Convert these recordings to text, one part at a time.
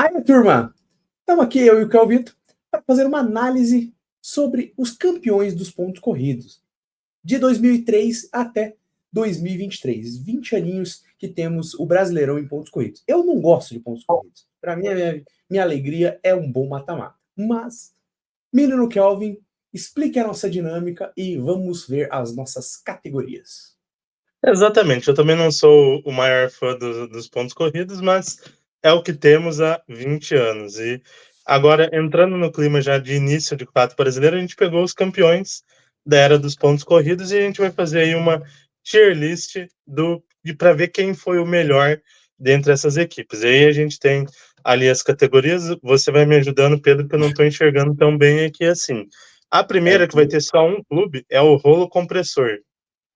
Aí, turma, estamos aqui, eu e o Calvito, para fazer uma análise sobre os campeões dos pontos corridos, de 2003 até 2023. 20 aninhos que temos o Brasileirão em pontos corridos. Eu não gosto de pontos corridos. Para mim, minha alegria é um bom mata-mata. Mas, menino Kelvin, explique a nossa dinâmica e vamos ver as nossas categorias. Exatamente, eu também não sou o maior fã dos pontos corridos, mas é o que temos há 20 anos. E agora, entrando no clima já de início de Campeonato Brasileiro, a gente pegou os campeões da era dos pontos corridos e a gente vai fazer aí uma tier list para ver quem foi o melhor dentre essas equipes. E aí a gente tem ali as categorias, você vai me ajudando, Pedro, que eu não estou enxergando tão bem aqui assim. A primeira, que vai ter só um clube, é o Rolo Compressor,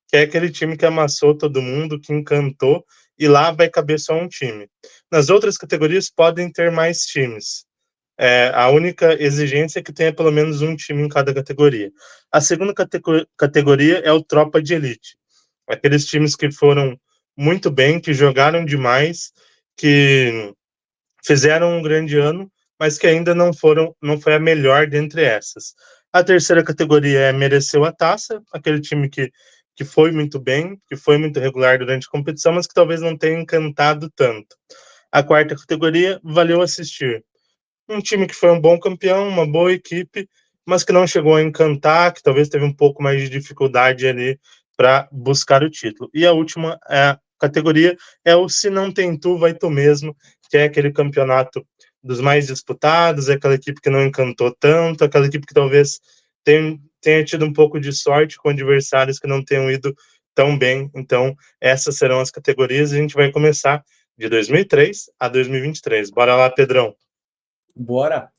que é aquele time que amassou todo mundo, que encantou, e lá vai caber só um time. Nas outras categorias podem ter mais times. A única exigência é que tenha pelo menos um time em cada categoria. A segunda categoria é o Tropa de Elite. Aqueles times que foram muito bem, que jogaram demais, que fizeram um grande ano, mas que ainda não foi a melhor dentre essas. A terceira categoria é mereceu a taça, aquele time que foi muito bem, que foi muito regular durante a competição, mas que talvez não tenha encantado tanto. A quarta categoria, valeu assistir. Um time que foi um bom campeão, uma boa equipe, mas que não chegou a encantar, que talvez teve um pouco mais de dificuldade ali para buscar o título. E a última categoria é o Se Não Tem Tu, Vai Tu Mesmo, que é aquele campeonato dos mais disputados, é aquela equipe que não encantou tanto, aquela equipe que talvez tenha tido um pouco de sorte com adversários que não tenham ido tão bem. Então, essas serão as categorias e a gente vai começar de 2003 a 2023. Bora lá, Pedrão. Bora!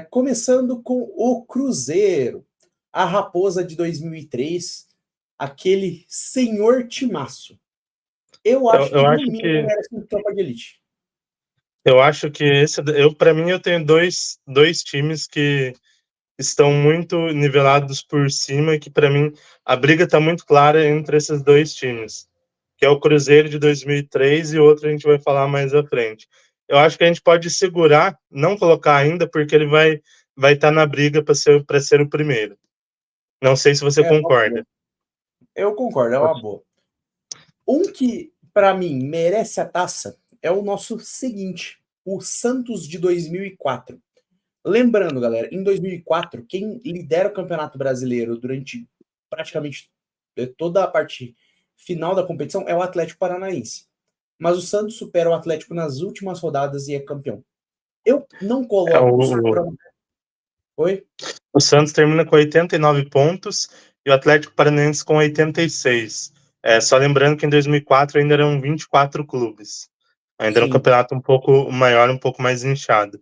Começando com o Cruzeiro, a Raposa de 2003, aquele senhor timaço. Eu acho Eu que, no acho mínimo, que merece um Tropa de Elite. para mim eu tenho dois times que estão muito nivelados por cima e que para mim a briga está muito clara entre esses dois times, que é o Cruzeiro de 2003 e outro a gente vai falar mais à frente. Eu acho que a gente pode segurar, não colocar ainda, porque ele vai estar na briga para ser o primeiro. Não sei se você É uma boa. concorda. Eu concordo, é uma boa. Um que, para mim, merece a taça é o nosso seguinte, o Santos de 2004. Lembrando, galera, em 2004, quem lidera o Campeonato Brasileiro durante praticamente toda a parte final da competição é o Atlético Paranaense. Mas o Santos supera o Atlético nas últimas rodadas e é campeão. Eu não É coloco os... o, Oi? o Santos termina com 89 pontos e o Atlético Paranaense com 86. Só lembrando que em 2004 ainda eram 24 clubes. Ainda era um Sim. campeonato um pouco maior, um pouco mais inchado.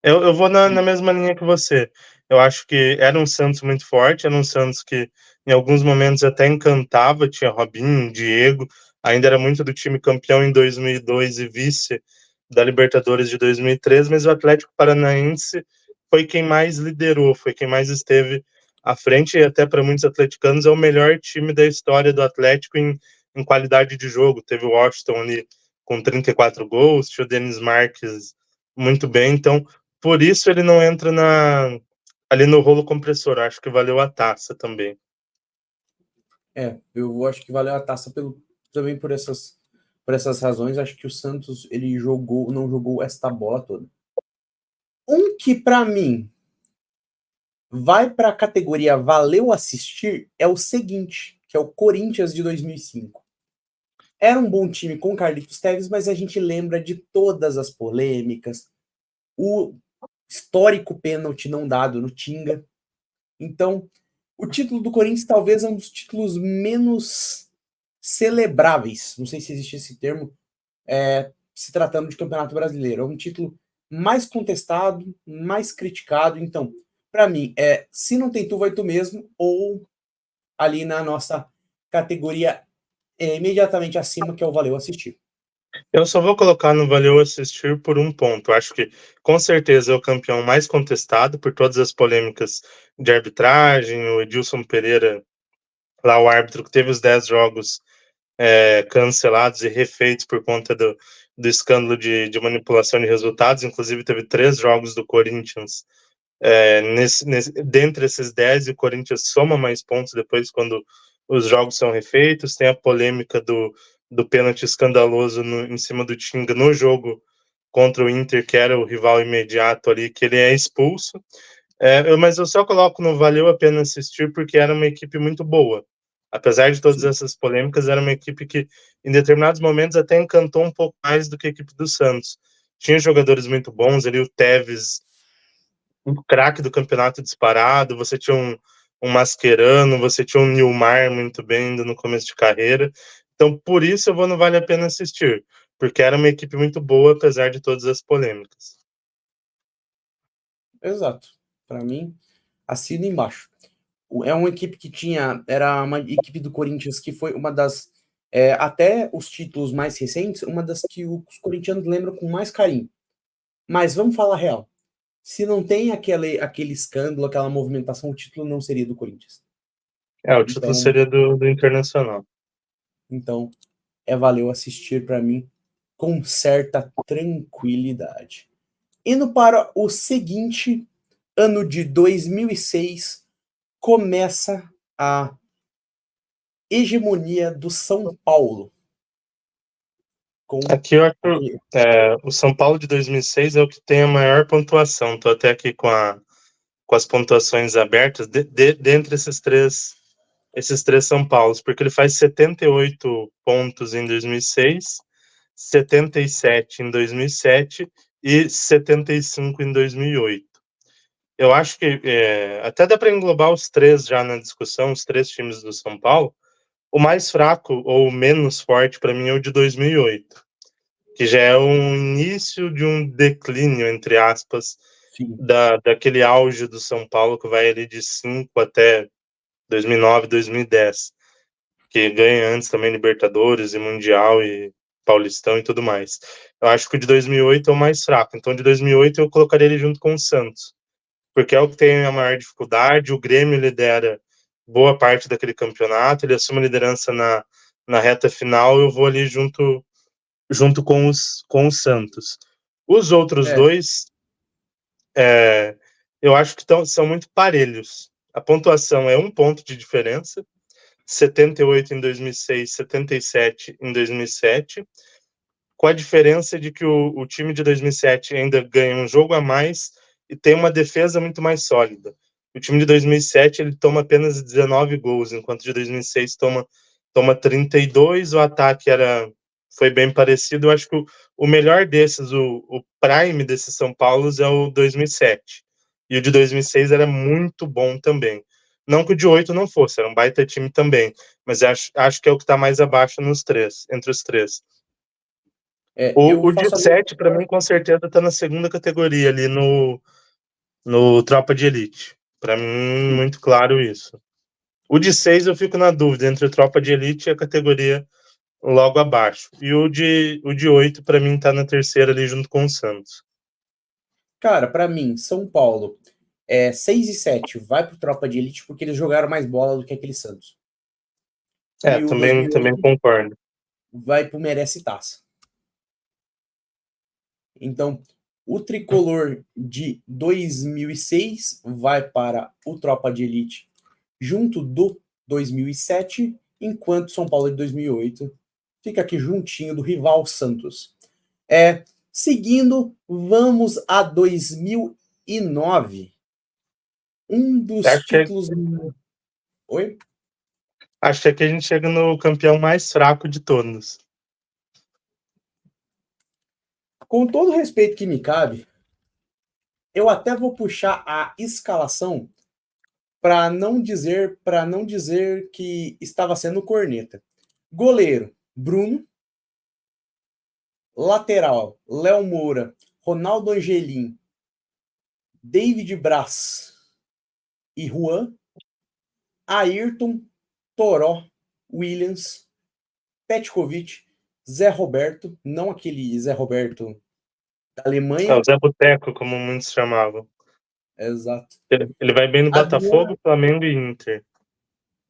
Eu vou na mesma linha que você. Eu acho que era um Santos muito forte, era um Santos que em alguns momentos até encantava, tinha Robinho, Diego, ainda era muito do time campeão em 2002 e vice da Libertadores de 2003, mas o Atlético Paranaense foi quem mais liderou, foi quem mais esteve à frente, e até para muitos atleticanos é o melhor time da história do Atlético em qualidade de jogo. Teve o Washington ali com 34 gols, tinha o Denis Marques muito bem, então por isso ele não entra ali no rolo compressor. Acho que valeu a taça também. Eu acho que valeu a taça também por essas razões. Acho que o Santos ele não jogou esta bola toda. Um que para mim vai para a categoria valeu assistir é o seguinte, que é o Corinthians de 2005. Era um bom time com Carlitos Tevez, mas a gente lembra de todas as polêmicas, o histórico pênalti não dado no Tinga. Então, o título do Corinthians talvez é um dos títulos menos celebráveis, não sei se existe esse termo, se tratando de Campeonato Brasileiro. É um título mais contestado, mais criticado. Então, para mim, se não tem tu, vai tu mesmo, ou ali na nossa categoria imediatamente acima, que é o valeu assistir. Eu só vou colocar no valeu assistir por um ponto. Acho que com certeza é o campeão mais contestado por todas as polêmicas de arbitragem. O Edilson Pereira, lá o árbitro que teve os 10 jogos cancelados e refeitos por conta escândalo de manipulação de resultados. Inclusive, teve 3 jogos do Corinthians. Dentre esses 10, o Corinthians soma mais pontos depois quando os jogos são refeitos. Tem a polêmica do pênalti escandaloso em cima do Tinga no jogo contra o Inter, que era o rival imediato ali, que ele é expulso. Mas eu só coloco no valeu a pena assistir porque era uma equipe muito boa. Apesar de todas essas polêmicas, era uma equipe que, em determinados momentos, até encantou um pouco mais do que a equipe do Santos. Tinha jogadores muito bons ali, o Tevez, um craque do campeonato disparado, você tinha um Mascherano, você tinha um Nilmar muito bem ainda no começo de carreira. Então, por isso eu vou no Vale a Pena assistir, porque era uma equipe muito boa, apesar de todas as polêmicas. Exato. Para mim, assino embaixo. É uma equipe que era uma equipe do Corinthians que foi uma das, até os títulos mais recentes, uma das que os corintianos lembram com mais carinho. Mas vamos falar real. Se não tem aquele escândalo, aquela movimentação, o título não seria do Corinthians. O título seria do Internacional. Então, valeu assistir para mim com certa tranquilidade. Indo para o seguinte, ano de 2006, começa a hegemonia do São Paulo. Aqui eu acho o São Paulo de 2006 é o que tem a maior pontuação. Estou até aqui com as pontuações abertas, dentre esses três São Paulos, porque ele faz 78 pontos em 2006, 77 em 2007 e 75 em 2008. Eu acho que até dá para englobar os três já na discussão, os 3 times do São Paulo. O mais fraco ou menos forte para mim é o de 2008, que já é um início de um declínio, entre aspas, daquele auge do São Paulo que vai ali de 5 até 2009, 2010, que ganha antes também Libertadores e Mundial e Paulistão e tudo mais. Eu acho que o de 2008 é o mais fraco, então de 2008 eu colocaria ele junto com o Santos, porque é o que tem a maior dificuldade. O Grêmio lidera boa parte daquele campeonato, ele assume a liderança na reta final, eu vou ali junto com o Santos. Os outros dois, eu acho que são muito parelhos. A pontuação é 1 ponto de diferença, 78 em 2006, 77 em 2007, com a diferença de que o time de 2007 ainda ganha um jogo a mais e tem uma defesa muito mais sólida. O time de 2007 ele toma apenas 19 gols, enquanto de 2006 toma 32. O ataque foi bem parecido. Eu acho que o melhor desses, o prime desses São Paulos é o 2007. E o de 2006 era muito bom também. Não que o de 8 não fosse, era um baita time também. Mas acho que é o que está mais abaixo entre os três. O de 7, para mim, com certeza, está na segunda categoria ali no Tropa de Elite. Para mim, muito claro isso. O de 6 eu fico na dúvida entre o Tropa de Elite e a categoria logo abaixo. E o de 8, para mim, tá na terceira ali junto com o Santos. Cara, para mim, São Paulo, 6 e 7 vai pro Tropa de Elite porque eles jogaram mais bola do que aquele Santos. E o também 2008 concordo. vai pro Merece Taça. Então, o tricolor de 2006 vai para o Tropa de Elite junto do 2007, enquanto São Paulo de 2008 fica aqui juntinho do rival Santos. Seguindo, vamos a 2009. Um dos títulos... Oi? Acho que aqui a gente chega no campeão mais fraco de todos. Com todo o respeito que me cabe, eu até vou puxar a escalação para não dizer que estava sendo corneta. Goleiro, Bruno. Lateral, Léo Moura, Ronaldo Angelim, David Braz e Juan. Ayrton, Toró, Williams, Petkovic, Zé Roberto, não aquele Zé Roberto da Alemanha. O Zé Boteco, como muitos chamavam. Exato. Ele vai bem no Botafogo, Flamengo e Inter.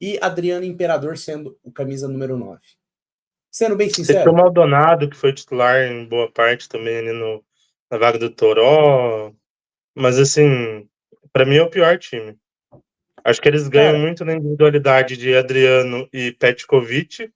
E Adriano Imperador sendo o camisa número 9. Sendo bem Você tinha o sincero. Maldonado, que foi titular em boa parte também ali na vaga do Toró. Mas, assim, pra mim é o pior time. Acho que eles ganham Cara, muito na individualidade de Adriano e Petkovic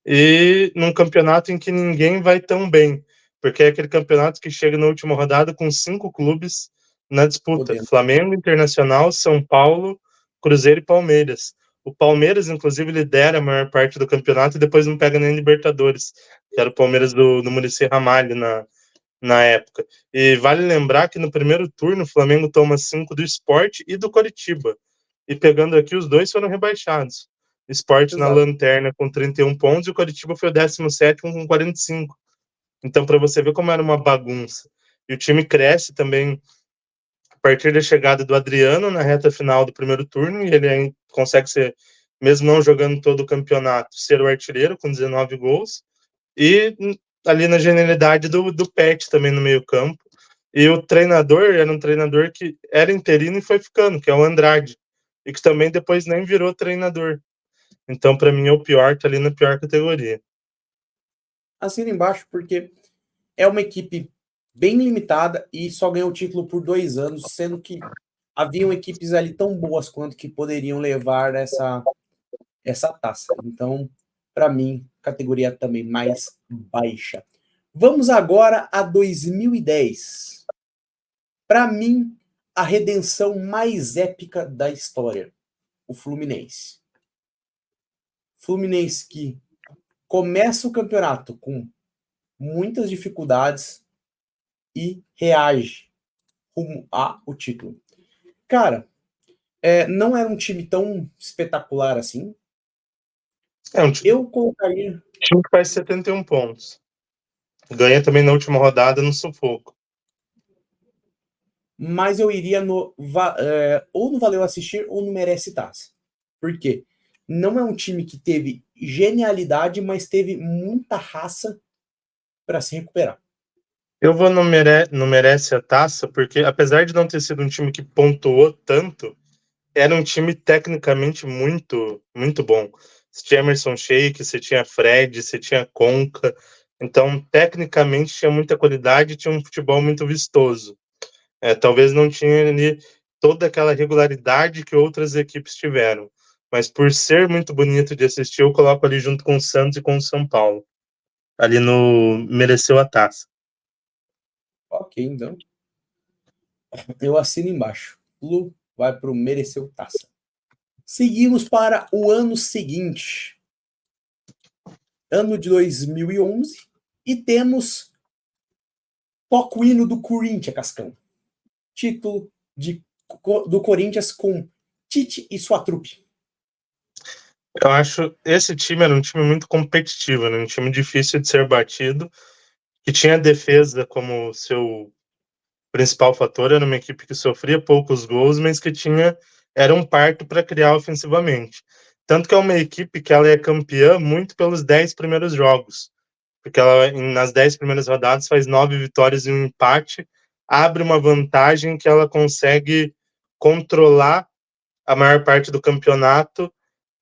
e num campeonato em que ninguém vai tão bem, porque é aquele campeonato que chega na última rodada com 5 clubes na disputa: podendo. Flamengo, Internacional, São Paulo, Cruzeiro e Palmeiras. O Palmeiras, inclusive, lidera a maior parte do campeonato e depois não pega nem Libertadores, que era o Palmeiras do Muricy Ramalho na época. E vale lembrar que no primeiro turno o Flamengo toma 5 do Sport e do Coritiba. E pegando aqui, os dois foram rebaixados. Sport na Exato. lanterna com 31 pontos e o Coritiba foi o 17º com 45. Então, para você ver como era uma bagunça. E o time cresce também a partir da chegada do Adriano na reta final do primeiro turno, e ele consegue ser, mesmo não jogando todo o campeonato, ser o artilheiro com 19 gols. E ali na genialidade do Pet também no meio campo. E o treinador era um treinador que era interino e foi ficando, que é o Andrade. E que também depois nem virou treinador. Então, para mim, é o pior, tá ali na pior categoria. Assina embaixo, porque é uma equipe bem limitada e só ganhou o título por 2 anos, sendo que haviam equipes ali tão boas quanto que poderiam levar essa taça. Então, para mim, categoria também mais baixa. Vamos agora a 2010. Para mim, a redenção mais épica da história, o Fluminense. Fluminense que começa o campeonato com muitas dificuldades e reage rumo ao título. Cara, não era um time tão espetacular assim. É um time Eu colocaria, que faz 71 pontos. Ganha também na última rodada no sufoco. mas eu iria ou no Valeu Assistir ou no Merece Taça. Por quê? Não é um time que teve genialidade, mas teve muita raça para se recuperar. Eu vou no Merece a Taça, porque apesar de não ter sido um time que pontuou tanto, era um time tecnicamente muito, muito bom. Você tinha Emerson Sheik, você tinha Fred, você tinha Conca. Então, tecnicamente, tinha muita qualidade e tinha um futebol muito vistoso. Talvez não tinha ali toda aquela regularidade que outras equipes tiveram. Mas por ser muito bonito de assistir, eu coloco ali junto com o Santos e com o São Paulo. Ali no Mereceu a Taça. Ok, então eu assino embaixo. Lu vai para o Mereceu Taça. Seguimos para o ano seguinte, ano de 2011, e temos toca o hino do Corinthians, Cascão. Título do Corinthians com Tite e sua trupe. Eu acho esse time era um time muito competitivo, né? Um time difícil de ser batido, que tinha defesa como seu principal fator, era uma equipe que sofria poucos gols, mas que era um parto para criar ofensivamente. Tanto que é uma equipe que ela é campeã muito pelos 10 primeiros jogos, porque ela nas 10 primeiras rodadas faz 9 vitórias e um empate, abre uma vantagem que ela consegue controlar a maior parte do campeonato,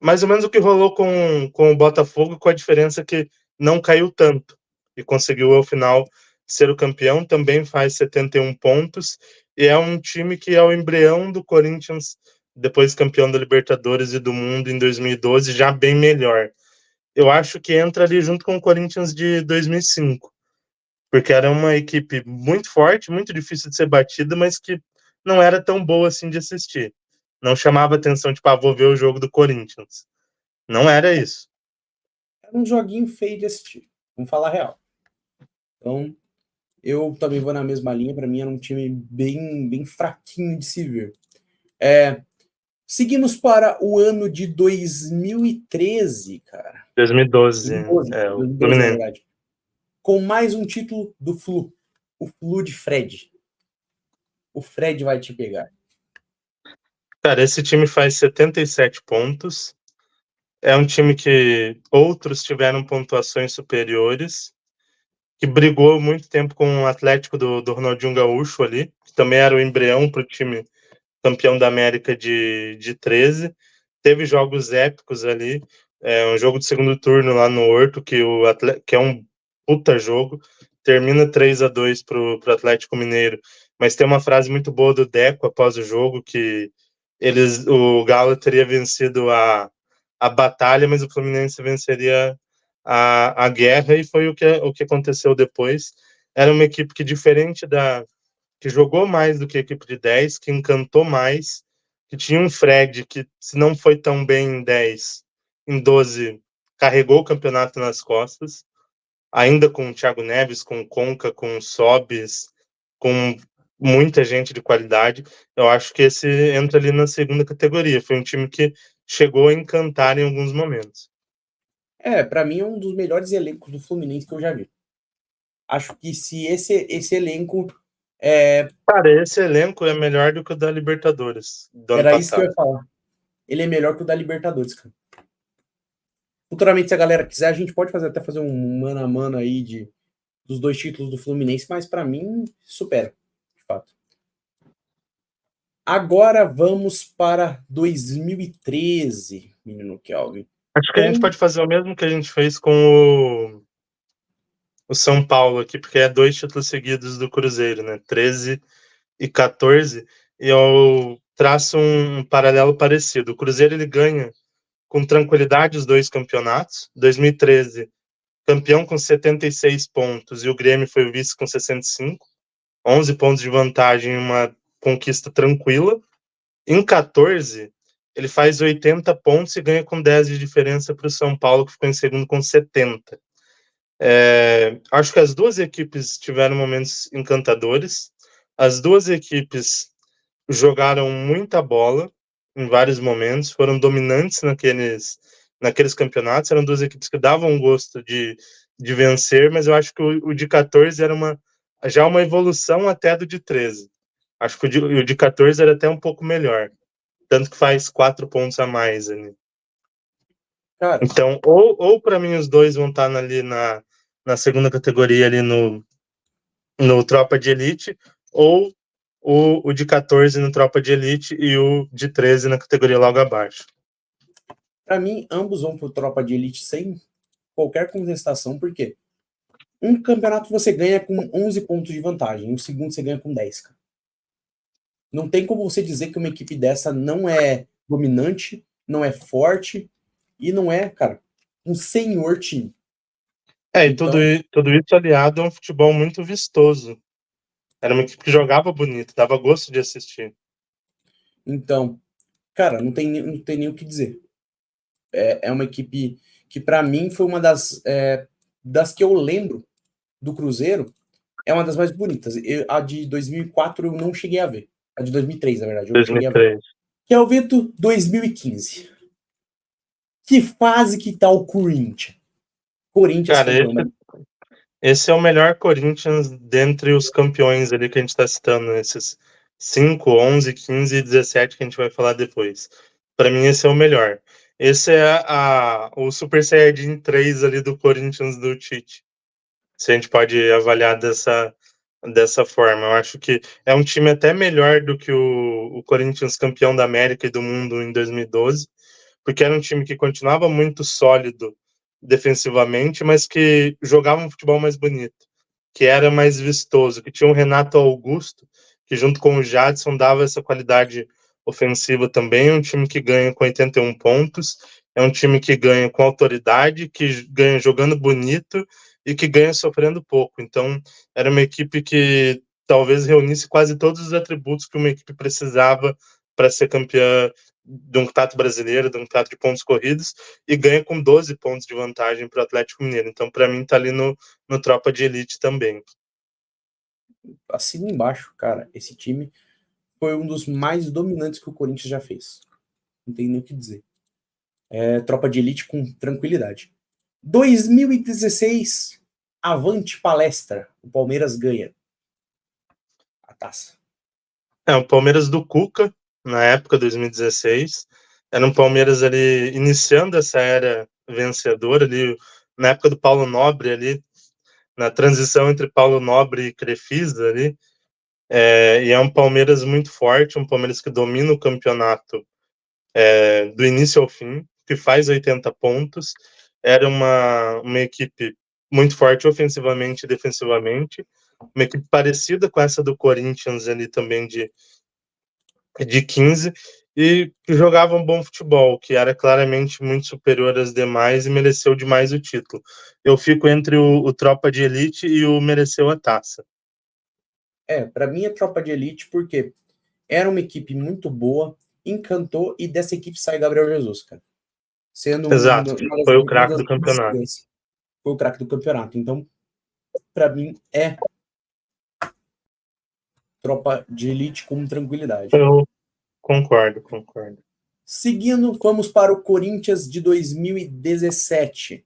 mais ou menos o que rolou com o Botafogo, com a diferença que não caiu tanto e conseguiu ao final ser o campeão, também faz 71 pontos e é um time que é o embrião do Corinthians, depois campeão da Libertadores e do Mundo em 2012, já bem melhor. Eu acho que entra ali junto com o Corinthians de 2005, porque era uma equipe muito forte, muito difícil de ser batida, mas que não era tão boa assim de assistir. Não chamava atenção, tipo, vou ver o jogo do Corinthians. Não era isso. Era um joguinho feio de assistir, vamos falar a real. Então, eu também vou na mesma linha, para mim era um time bem fraquinho de se ver. Seguimos para o ano de 2013, cara. 2012, 2012, o 2012 na Fluminense. verdade. Com mais um título do Flu. O Flu de Fred. O Fred vai te pegar. Cara, esse time faz 77 pontos. É um time que outros tiveram pontuações superiores, que brigou muito tempo com o Atlético do Ronaldinho Gaúcho ali, que também era o embrião para o time campeão da América de 13. Teve jogos épicos ali. É um jogo de segundo turno lá no Horto, que é um puta jogo. Termina 3-2 pro Atlético Mineiro. Mas tem uma frase muito boa do Deco após o jogo, que o Galo teria vencido a batalha, mas o Fluminense venceria a guerra, e foi o que aconteceu depois. Era uma equipe que, diferente que jogou mais do que a equipe de 10, que encantou mais, que tinha um Fred que, se não foi tão bem em 10, em 12 carregou o campeonato nas costas, ainda com o Thiago Neves, com o Conca, com o Sobis, com muita gente de qualidade. Eu acho que esse entra ali na segunda categoria. Foi um time que chegou a encantar em alguns momentos. Pra mim é um dos melhores elencos do Fluminense que eu já vi. Acho que se esse elenco Cara, esse elenco é melhor do que o da Libertadores do ano era isso que eu passado. ia falar. Ele é melhor que o da Libertadores, cara. Futuramente, se a galera quiser, a gente pode até fazer um mano a mano aí dos dois títulos do Fluminense, mas para mim, supera, de fato. Agora vamos para 2013, menino Kelvin. Acho que a gente pode fazer o mesmo que a gente fez com o São Paulo aqui, porque é 2 títulos seguidos do Cruzeiro, né? 13 e 14. E eu traço um paralelo parecido. O Cruzeiro ele ganha com tranquilidade os 2 campeonatos. 2013, campeão com 76 pontos, e o Grêmio foi o vice com 65. 11 pontos de vantagem, uma conquista tranquila. Em 14, ele faz 80 pontos e ganha com 10 de diferença para o São Paulo, que ficou em segundo com 70. Acho que as duas equipes tiveram momentos encantadores. As duas equipes jogaram muita bola em vários momentos, foram dominantes naqueles campeonatos. Eram duas equipes que davam gosto de vencer, mas eu acho que o de 14 era já uma evolução até do de 13. Acho que o de 14 era até um pouco melhor, tanto que faz 4 pontos a mais ali. Cara, Então, ou para mim os dois vão estar ali na segunda categoria, ali no Tropa de Elite, ou o de 14 no Tropa de Elite e o de 13 na categoria logo abaixo. para mim, ambos vão pro Tropa de Elite sem qualquer contestação, porque um campeonato você ganha com 11 pontos de vantagem, o segundo você ganha com 10, cara. Não tem como você dizer que uma equipe dessa não é dominante, não é forte e não é, cara, um senhor time. E Então, tudo isso aliado a um futebol muito vistoso. Era uma equipe que jogava bonito, dava gosto de assistir. então, cara, não tem nem o que dizer. É uma equipe que, para mim, foi uma das que eu lembro do Cruzeiro, é uma das mais bonitas. A de 2004 eu não cheguei a ver. A de 2003, na verdade, eu cheguei a ver. 2003. Que é o Vito 2015. Que fase que tá o Corinthians? Corinthians Cara, campeão da... esse é o melhor Corinthians dentre os campeões ali que a gente está citando, esses 5, 11, 15 e 17 que a gente vai falar depois. Para mim, esse é o melhor. Esse é o Super Saiyajin 3 ali do Corinthians do Tite. Se a gente pode avaliar dessa forma. Eu acho que é um time até melhor do que o Corinthians campeão da América e do mundo em 2012, porque era um time que continuava muito sólido defensivamente, mas que jogava um futebol mais bonito, que era mais vistoso, que tinha um Renato Augusto, que junto com o Jadson dava essa qualidade ofensiva também. É um time que ganha com 81 pontos, é um time que ganha com autoridade, que ganha jogando bonito e que ganha sofrendo pouco. Então, era uma equipe que talvez reunisse quase todos os atributos que uma equipe precisava para ser campeã de um campeonato brasileiro, de um campeonato de pontos corridos, e ganha com 12 pontos de vantagem para o Atlético Mineiro. Então, para mim, tá ali no Tropa de Elite também. Assina embaixo, cara. Esse time foi um dos mais dominantes que o Corinthians já fez. Não tem nem o que dizer. Tropa de Elite com tranquilidade. 2016, avante palestra. O Palmeiras ganha a taça. O Palmeiras do Cuca, na época, 2016, era um Palmeiras ali iniciando essa era vencedora ali, na época do Paulo Nobre ali, na transição entre Paulo Nobre e Crefisa ali. E é um Palmeiras muito forte, um Palmeiras que domina o campeonato do início ao fim. que faz 80 pontos, era uma equipe muito forte ofensivamente e defensivamente, uma equipe parecida com essa do Corinthians ali também de 15, e que jogava um bom futebol, que era claramente muito superior às demais e mereceu demais o título. Eu fico entre o Tropa de Elite e o mereceu a taça. Para mim é Tropa de Elite porque era uma equipe muito boa, encantou, e dessa equipe sai Gabriel Jesus, cara. Sendo Exato, foi o craque do campeonato. Foi o craque do campeonato. Então, para mim, é Tropa de Elite com tranquilidade. Eu concordo. Seguindo, vamos para o Corinthians de 2017.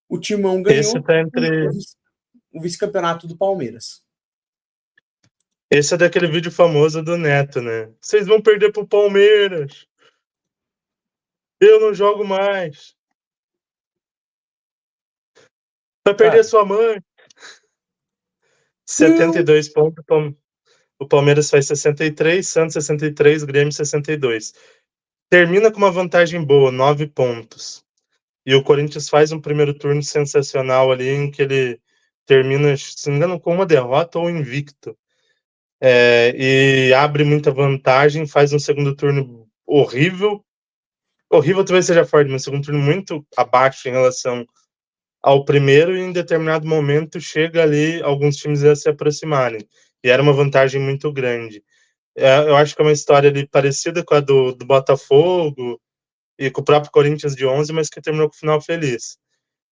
O Timão ganhou Esse tá entre... o vice-campeonato do Palmeiras. Esse é daquele vídeo famoso do Neto, né? Vocês vão perder pro Palmeiras. Eu não jogo mais. Vai perder sua mãe. 72 pontos. O Palmeiras faz 63, Santos 63, Grêmio 62. Termina com uma vantagem boa, 9 pontos. E o Corinthians faz um primeiro turno sensacional ali, em que ele termina, se não me engano, com uma derrota ou invicto. E abre muita vantagem, faz um segundo turno horrível. Horrível talvez seja forte, mas um segundo turno muito abaixo em relação ao primeiro, e em determinado momento chega ali alguns times a se aproximarem. E era uma vantagem muito grande. Eu acho que é uma história ali parecida com a do Botafogo e com o próprio Corinthians de 11, mas que terminou com o final feliz.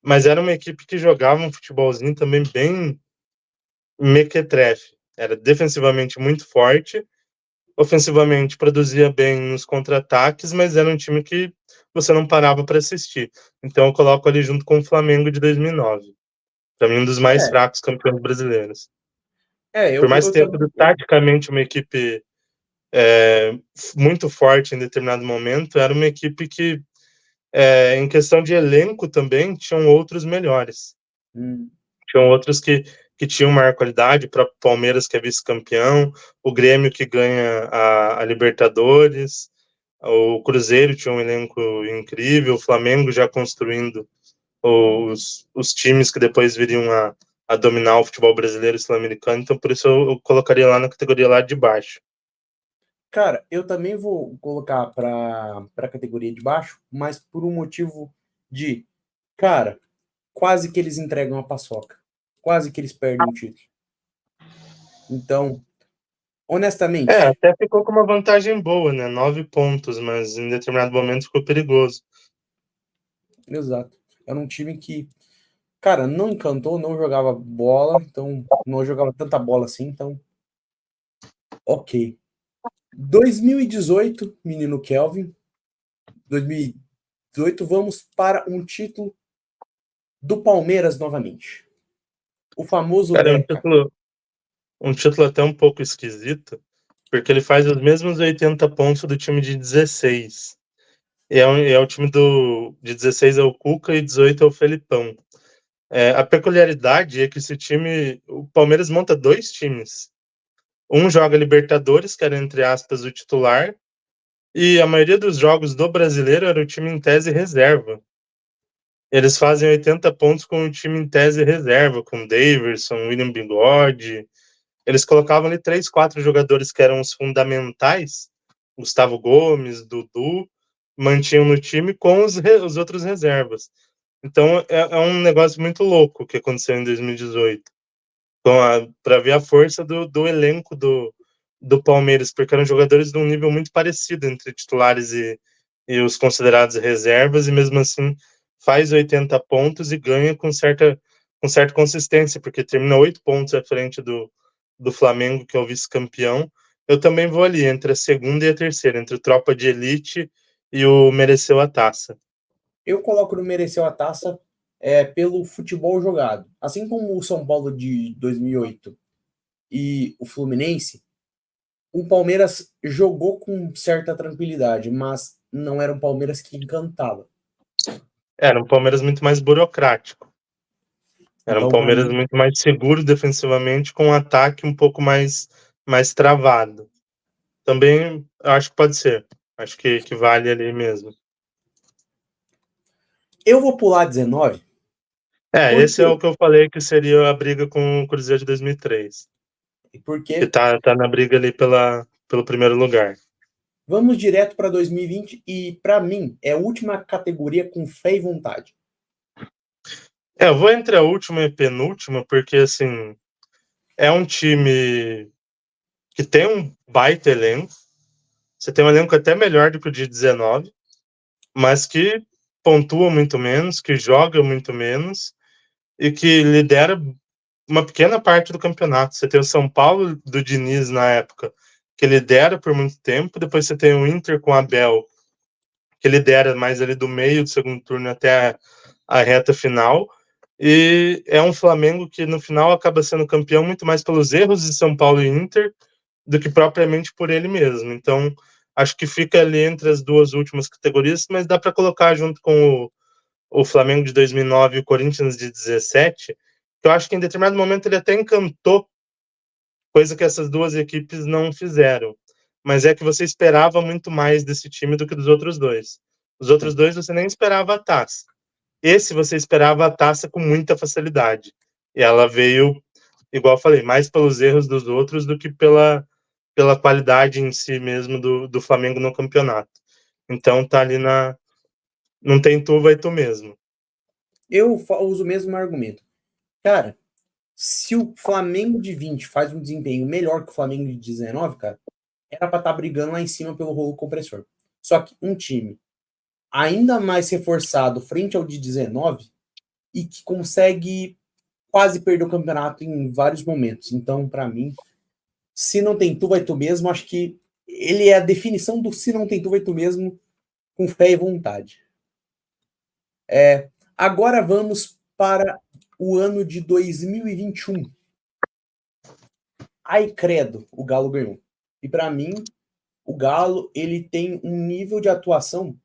Mas era uma equipe que jogava um futebolzinho também bem mequetrefe. Era defensivamente muito forte, ofensivamente produzia bem nos contra-ataques, mas era um time que você não parava para assistir. Então eu coloco ali junto com o Flamengo de 2009. Para mim, um dos mais fracos campeões brasileiros. Por mais ter sido taticamente uma equipe muito forte em determinado momento, era uma equipe que, em questão de elenco também, tinham outros melhores. Tinham outros que tinham maior qualidade, o próprio Palmeiras, que é vice-campeão, o Grêmio, que ganha a Libertadores, o Cruzeiro tinha um elenco incrível, o Flamengo já construindo os times que depois viriam a dominar o futebol brasileiro e sul-americano, então por isso eu colocaria lá na categoria lá de baixo. Cara, eu também vou colocar para a categoria de baixo, mas por um motivo de, cara, quase que eles entregam a paçoca. Quase que eles perdem o título. Então, honestamente... até ficou com uma vantagem boa, né? 9 pontos, mas em determinado momento ficou perigoso. Exato. Era um time que, cara, não encantou, não jogava bola, então não jogava tanta bola assim, então... Ok. 2018, menino Kelvin. 2018, vamos para um título do Palmeiras novamente. O famoso Deca. Um título até um pouco esquisito, porque ele faz os mesmos 80 pontos do time de 16. É o time de 16 é o Cuca e 18 é o Felipão. A peculiaridade é que esse time, o Palmeiras monta 2 times. Um joga Libertadores, que era, entre aspas, o titular, e a maioria dos jogos do Brasileiro era o time em tese reserva. Eles fazem 80 pontos com o time em tese reserva, com Daverson, William Bigode. Eles colocavam ali 3, 4 jogadores que eram os fundamentais, Gustavo Gomes, Dudu, mantinham no time com os outros reservas. Então é um negócio muito louco que aconteceu em 2018. Então, para ver a força do elenco do Palmeiras, porque eram jogadores de um nível muito parecido entre titulares e os considerados reservas, e mesmo assim faz 80 pontos e ganha com certa consistência, porque termina 8 pontos à frente do Flamengo, que é o vice-campeão. Eu também vou ali entre a segunda e a terceira, entre o Tropa de Elite e o Mereceu a Taça. Eu coloco no Mereceu a Taça pelo futebol jogado. Assim como o São Paulo de 2008 e o Fluminense, o Palmeiras jogou com certa tranquilidade, mas não era um Palmeiras que encantava. Era um Palmeiras muito mais burocrático. Era um Palmeiras muito mais seguro defensivamente, com um ataque um pouco mais travado. Também acho que pode ser. Acho que vale ali mesmo. Eu vou pular 19, Esse é porque o que eu falei que seria a briga com o Cruzeiro de 2003. Que porque tá na briga ali pelo primeiro lugar. vamos direto para 2020 e para mim é a última categoria com fé e vontade. Eu vou entre a última e a penúltima, porque assim, é um time que tem um baita elenco. Você tem um elenco até melhor do que o de 19, mas que pontua muito menos, que joga muito menos e que lidera uma pequena parte do campeonato. Você tem o São Paulo do Diniz na época, que lidera por muito tempo. Depois você tem o Inter com o Abel, que lidera mais ali do meio do segundo turno até a reta final. E é um Flamengo que no final acaba sendo campeão muito mais pelos erros de São Paulo e Inter do que propriamente por ele mesmo. Então, acho que fica ali entre as duas últimas categorias, mas dá para colocar junto com o Flamengo de 2009 e o Corinthians de 17, que eu acho que em determinado momento ele até encantou, coisa que essas duas equipes não fizeram. Mas é que você esperava muito mais desse time do que dos outros dois. Os outros dois você nem esperava a taça. Esse você esperava a taça com muita facilidade. E ela veio, igual eu falei, mais pelos erros dos outros do que pela qualidade em si mesmo do Flamengo no campeonato. Então tá ali na. Não tem tu, vai tu mesmo. Eu uso o mesmo argumento. Cara, se o Flamengo de 20 faz um desempenho melhor que o Flamengo de 19, cara, era para estar brigando lá em cima pelo rolo compressor. Só que um time ainda mais reforçado frente ao de 19 e que consegue quase perder o campeonato em vários momentos. Então, para mim, se não tem tu, vai tu mesmo. Acho que ele é a definição do se não tem tu, vai tu mesmo, com fé e vontade. Agora vamos para o ano de 2021. Ai, credo, o Galo ganhou. E para mim, o Galo ele tem um nível de atuação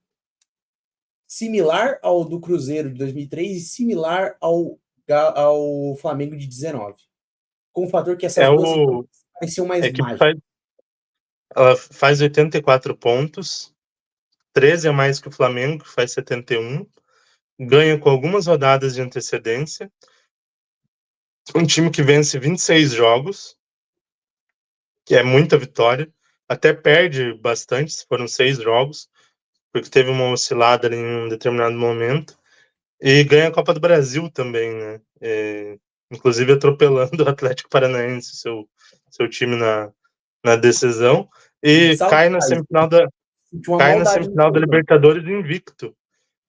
similar ao do Cruzeiro de 2003 e similar ao Flamengo de 19. Com o fator que É essas duas o. pareciam A mais equipe mágicas. ela faz 84 pontos, 13 a mais que o Flamengo, que faz 71. Ganha com algumas rodadas de antecedência. Um time que vence 26 jogos, que é muita vitória. Até perde bastante, foram 6 jogos, porque teve uma oscilada ali em um determinado momento. E ganha a Copa do Brasil também, né? Inclusive atropelando o Atlético Paranaense, seu time na decisão. E cai na Saudade, semifinal da, tinha uma cai na maldade no semifinal da coração. Libertadores invicto.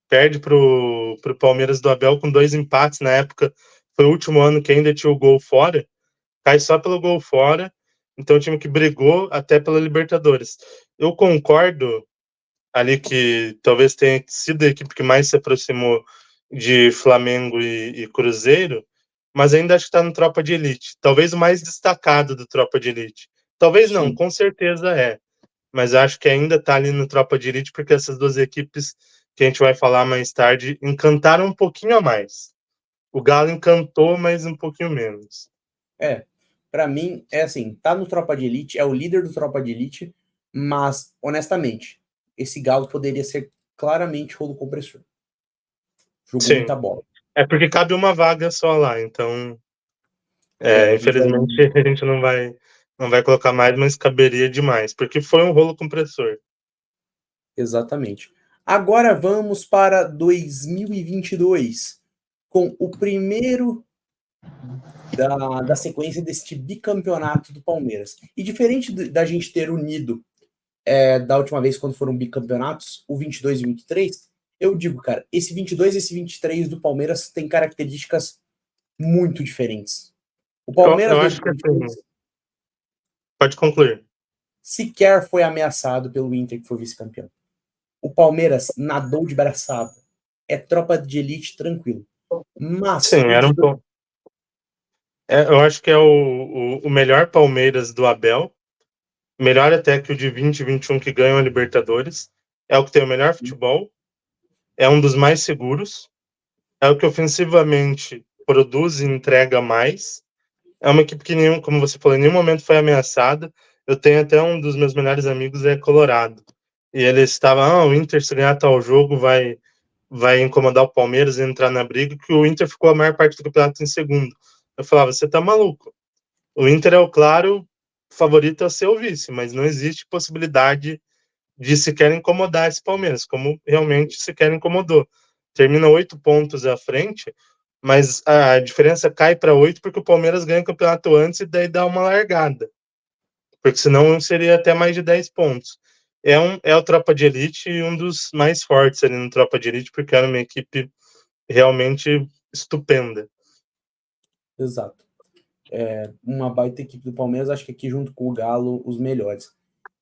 Perde pro Palmeiras do Abel com 2 empates. Na época, foi o último ano que ainda tinha o gol fora. Cai só pelo gol fora. Então, o time que brigou até pela Libertadores. Eu concordo ali que talvez tenha sido a equipe que mais se aproximou de Flamengo e Cruzeiro, mas ainda acho que está no Tropa de Elite. Talvez o mais destacado do Tropa de Elite. Talvez não, Sim, com certeza é. Mas acho que ainda está ali no Tropa de Elite porque essas duas equipes que a gente vai falar mais tarde encantaram um pouquinho a mais. O Galo encantou, mas um pouquinho menos. para mim é assim, tá no Tropa de Elite, é o líder do Tropa de Elite, mas honestamente, esse Galo poderia ser claramente rolo compressor. Jogou Sim, muita bola. é porque cabe uma vaga só lá, então A gente vai. infelizmente a gente não vai colocar mais, mas caberia demais, porque foi um rolo compressor. Exatamente. Agora vamos para 2022, com o primeiro da sequência deste bicampeonato do Palmeiras. E diferente da gente ter unido da última vez, quando foram bicampeonatos, o 22 e o 23, eu digo, cara, esse 22 e esse 23 do Palmeiras tem características muito diferentes. O Eu Palmeiras acho que assim, 2022 pode concluir. sequer foi ameaçado pelo Inter, que foi vice-campeão. O Palmeiras nadou de braçada. É tropa de elite tranquilo. Mas Sim, o era de um pouco. Eu acho que é o melhor Palmeiras do Abel, melhor até que o de 20 e 21 que ganham a Libertadores. É o que tem o melhor futebol, é um dos mais seguros, é o que ofensivamente produz e entrega mais. É uma equipe que, nenhum, como você falou, em nenhum momento foi ameaçada. Eu tenho até um dos meus melhores amigos é colorado. E ele estava, o Inter se ganhar tal jogo vai incomodar o Palmeiras e entrar na briga, que o Inter ficou a maior parte do campeonato em segundo. Eu falava, você tá maluco. O Inter é o claro favorito a ser o vice, mas não existe possibilidade de sequer incomodar esse Palmeiras, como realmente sequer incomodou. Termina 8 pontos à frente, mas a diferença cai para 8 porque o Palmeiras ganha o campeonato antes e daí dá uma largada. Porque senão seria até mais de 10 pontos. É o Tropa de Elite e um dos mais fortes ali no Tropa de Elite, porque era uma equipe realmente estupenda. Exato. Uma baita equipe do Palmeiras, acho que aqui junto com o Galo, os melhores.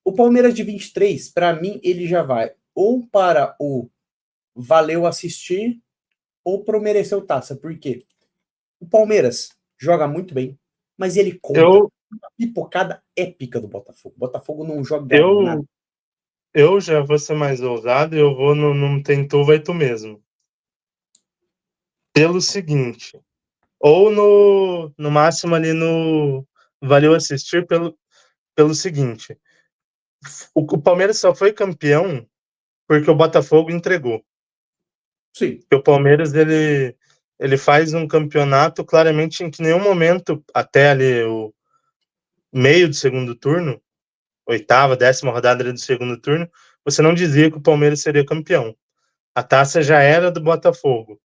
O Palmeiras de 23, para mim, ele já vai ou para o valeu assistir ou pro mereceu taça. Por quê? O Palmeiras joga muito bem, mas ele conta Eu, uma pipocada épica do Botafogo. O Botafogo não joga nada. eu, eu já vou ser mais ousado e eu vou no tem tu, vai tu mesmo. Pelo seguinte, ou no máximo ali no valeu assistir pelo seguinte, o Palmeiras só foi campeão porque o Botafogo entregou. Sim. Porque o Palmeiras ele faz um campeonato claramente em que nenhum momento, até ali o meio do segundo turno, oitava, 10ª rodada do segundo turno, você não dizia que o Palmeiras seria campeão. A taça já era do Botafogo.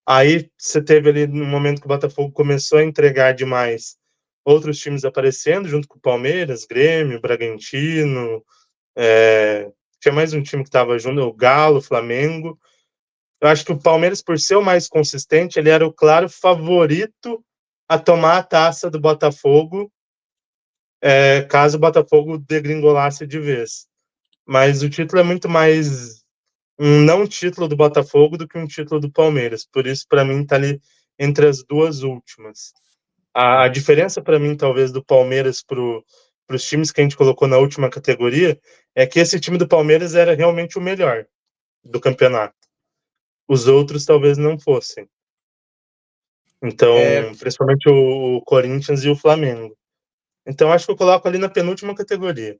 Aí você teve ali no momento que o Botafogo começou a entregar demais, outros times aparecendo junto com o Palmeiras, Grêmio, Bragantino, tinha mais um time que estava junto, o Galo, Flamengo. Eu acho que o Palmeiras, por ser o mais consistente, ele era o claro favorito a tomar a taça do Botafogo, caso o Botafogo degringolasse de vez. Mas o título é muito mais um não título do Botafogo do que um título do Palmeiras. Por isso, para mim, está ali entre as duas últimas. A diferença, para mim, talvez, do Palmeiras para os times que a gente colocou na última categoria é que esse time do Palmeiras era realmente o melhor do campeonato. Os outros talvez não fossem. Então, principalmente o Corinthians e o Flamengo. Então, acho que eu coloco ali na penúltima categoria.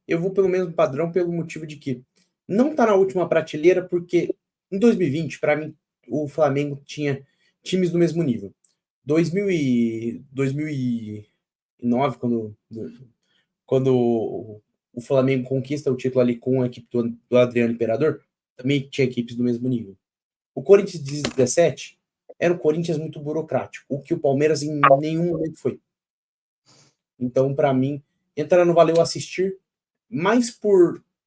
Eu vou pelo mesmo padrão pelo motivo de que não tá na última prateleira, porque em 2020, para mim, o Flamengo tinha times do mesmo nível. 2009, quando o Flamengo conquista o título ali com a equipe do Adriano Imperador, também tinha equipes do mesmo nível. O Corinthians de 17 era um Corinthians muito burocrático, o que o Palmeiras em nenhum momento foi. Então, para mim, entra no valeu assistir mais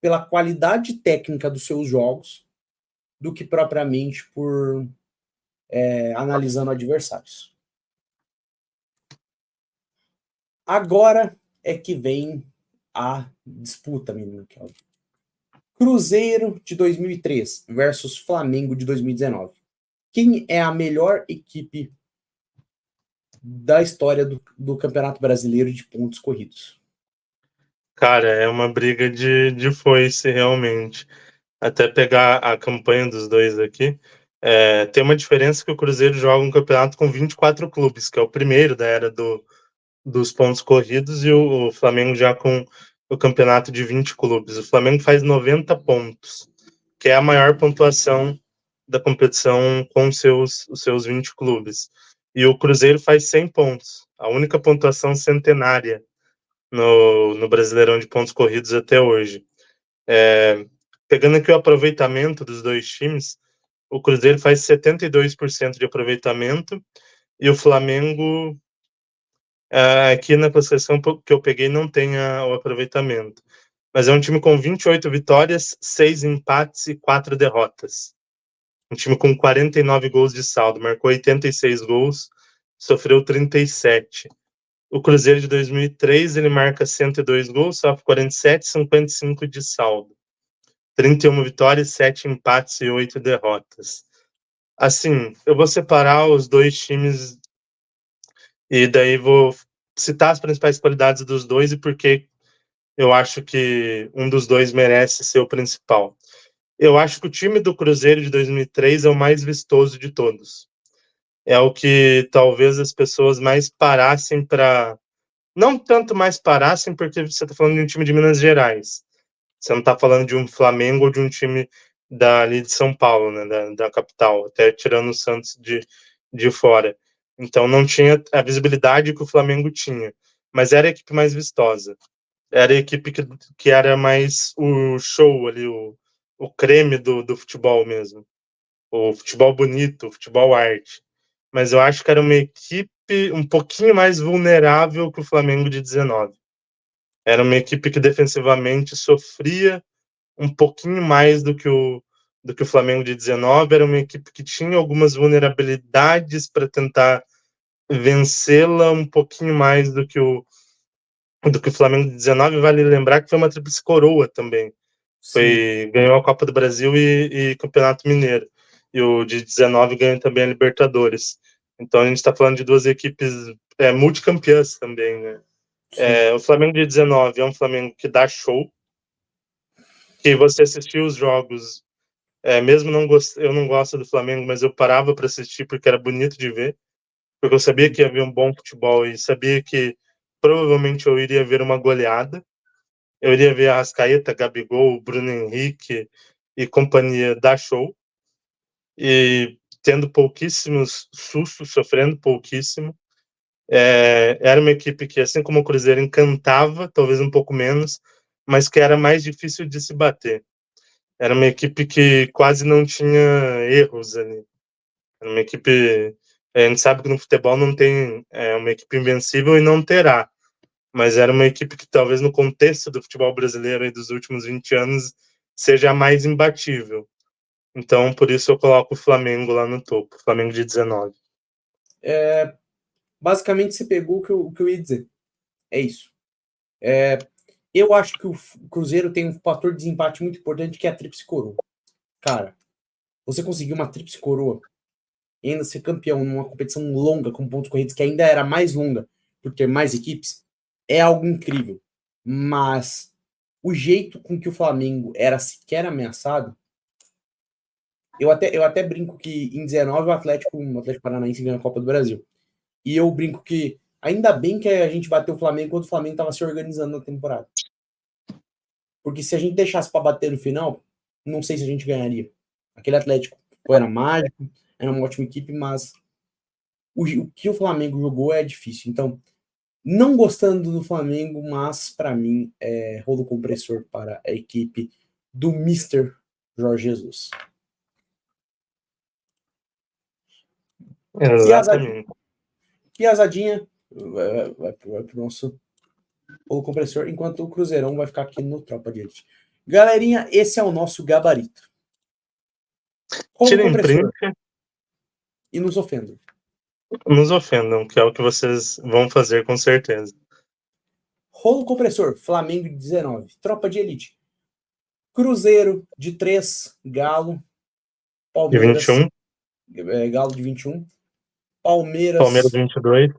pela qualidade técnica dos seus jogos do que propriamente por analisando adversários. Agora é que vem a disputa, menino Kelvin. Cruzeiro de 2003 versus Flamengo de 2019. Quem é a melhor equipe da história do Campeonato Brasileiro de pontos corridos? Cara, é uma briga de foice, realmente. Até pegar a campanha dos dois aqui, tem uma diferença que o Cruzeiro joga um campeonato com 24 clubes, que é o primeiro da era dos pontos corridos, e o Flamengo já com o campeonato de 20 clubes. O Flamengo faz 90 pontos, que é a maior pontuação da competição com os seus 20 clubes. E o Cruzeiro faz 100 pontos, a única pontuação centenária no Brasileirão de pontos corridos até hoje. Pegando aqui o aproveitamento dos dois times, o Cruzeiro faz 72% de aproveitamento e o Flamengo, aqui na classificação que eu peguei, não tem o aproveitamento. Mas é um time com 28 vitórias, 6 empates e 4 derrotas. Um time com 49 gols de saldo, marcou 86 gols, sofreu 37. O Cruzeiro de 2003, ele marca 102 gols, sofre 47, 55 de saldo. 31 vitórias, 7 empates e 8 derrotas. Assim, eu vou separar os dois times e daí vou citar as principais qualidades dos dois e por que eu acho que um dos dois merece ser o principal. Eu acho que o time do Cruzeiro de 2003 é o mais vistoso de todos. É o que talvez as pessoas mais parassem para... Não tanto mais parassem, porque você está falando de um time de Minas Gerais. Você não está falando de um Flamengo ou de um time ali de São Paulo, né, da capital, até tirando o Santos de fora. Então não tinha a visibilidade que o Flamengo tinha, mas era a equipe mais vistosa. Era a equipe que era mais o show ali, o creme do futebol mesmo. O futebol bonito, o futebol arte. Mas eu acho que era uma equipe um pouquinho mais vulnerável que o Flamengo de 19. Era uma equipe que defensivamente sofria um pouquinho mais do que o Flamengo de 19. Era uma equipe que tinha algumas vulnerabilidades para tentar vencê-la um pouquinho mais do que o Flamengo de 19. Vale lembrar que foi uma tríplice coroa também. Sim. Ganhou a Copa do Brasil e Campeonato Mineiro. E o de 19 ganhou também a Libertadores. Então a gente está falando de duas equipes multicampeãs também, né? O Flamengo de 19 é um Flamengo que dá show, que você assistiu os jogos, mesmo eu não gosto do Flamengo, mas eu parava para assistir porque era bonito de ver, porque eu sabia que ia haver um bom futebol e sabia que provavelmente eu iria ver uma goleada. Eu iria ver a Arrascaeta, Gabigol, Bruno Henrique e companhia dar show, e tendo pouquíssimos sustos, sofrendo pouquíssimo. Era uma equipe que, assim como o Cruzeiro, encantava, talvez um pouco menos, mas que era mais difícil de se bater. Era uma equipe que quase não tinha erros ali. Era uma equipe. A gente sabe que no futebol não tem uma equipe invencível e não terá, mas era uma equipe que talvez no contexto do futebol brasileiro e dos últimos 20 anos seja a mais imbatível. Então, por isso eu coloco o Flamengo lá no topo, Flamengo de 19. Basicamente, você pegou o que eu ia dizer. É isso. Eu acho que o Cruzeiro tem um fator de desempate muito importante, que é a tríplice coroa. Cara, você conseguir uma tríplice coroa e ainda ser campeão numa competição longa, com pontos corridos, que ainda era mais longa, por ter mais equipes, é algo incrível. Mas o jeito com que o Flamengo era sequer ameaçado, eu até brinco que em 19 o Atlético Paranaense ganhou a Copa do Brasil. E eu brinco que ainda bem que a gente bateu o Flamengo quando o Flamengo estava se organizando na temporada. Porque se a gente deixasse para bater no final, não sei se a gente ganharia. Aquele Atlético era mágico, era uma ótima equipe, mas o que o Flamengo jogou é difícil. Então, não gostando do Flamengo, mas para mim é rolo compressor para a equipe do Mr. Jorge Jesus. Exatamente. Piazadinha vai pro nosso rolo compressor, enquanto o Cruzeirão vai ficar aqui no Tropa de Elite. Galerinha, esse é o nosso gabarito. Rolo compressor. E nos ofendam. Nos ofendam, que é o que vocês vão fazer com certeza. Rolo compressor, Flamengo de 19. Tropa de Elite. Cruzeiro de 3, Galo, Palmeiras. De 21. Galo de 21. Palmeiras. Palmeiras de 22.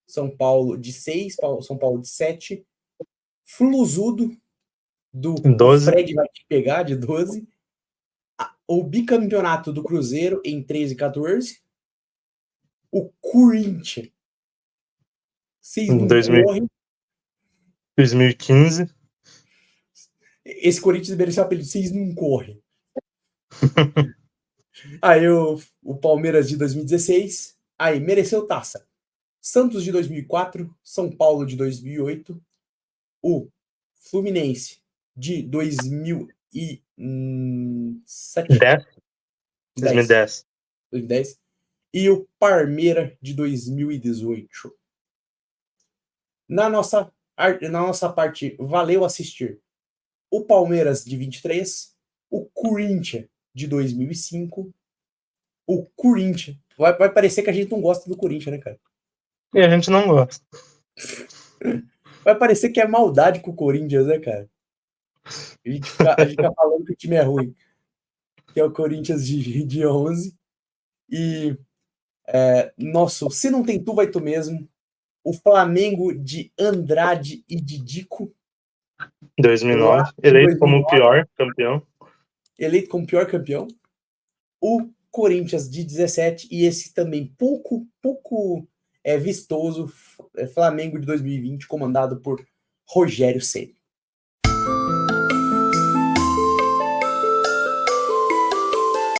São Paulo de 6, São Paulo de 7. Fluzudo do 12. Fred vai te pegar, de 12. O bicampeonato do Cruzeiro em 13 e 14. O Corinthians. 6 não corre. 2015. Esse Corinthians mereceu o apelido 6 não corre. Aí o Palmeiras de 2016. Aí mereceu taça. Santos de 2004. São Paulo de 2008. O Fluminense de 2007. 2010. E o Parmeira de 2018. Na nossa parte, valeu assistir o Palmeiras de 23, o Corinthians de 2005, o Corinthians. Vai parecer que a gente não gosta do Corinthians, né, cara? E a gente não gosta. Vai parecer que é maldade com o Corinthians, né, cara? A gente fica falando que o time é ruim. Que é o Corinthians de 11. E, nosso, se não tem tu, vai tu mesmo. O Flamengo de Andrade e de Dico. 2009. Eleito como o pior campeão. Eleito como pior campeão. O Corinthians de 17 e esse também pouco vistoso Flamengo de 2020, comandado por Rogério Ceni.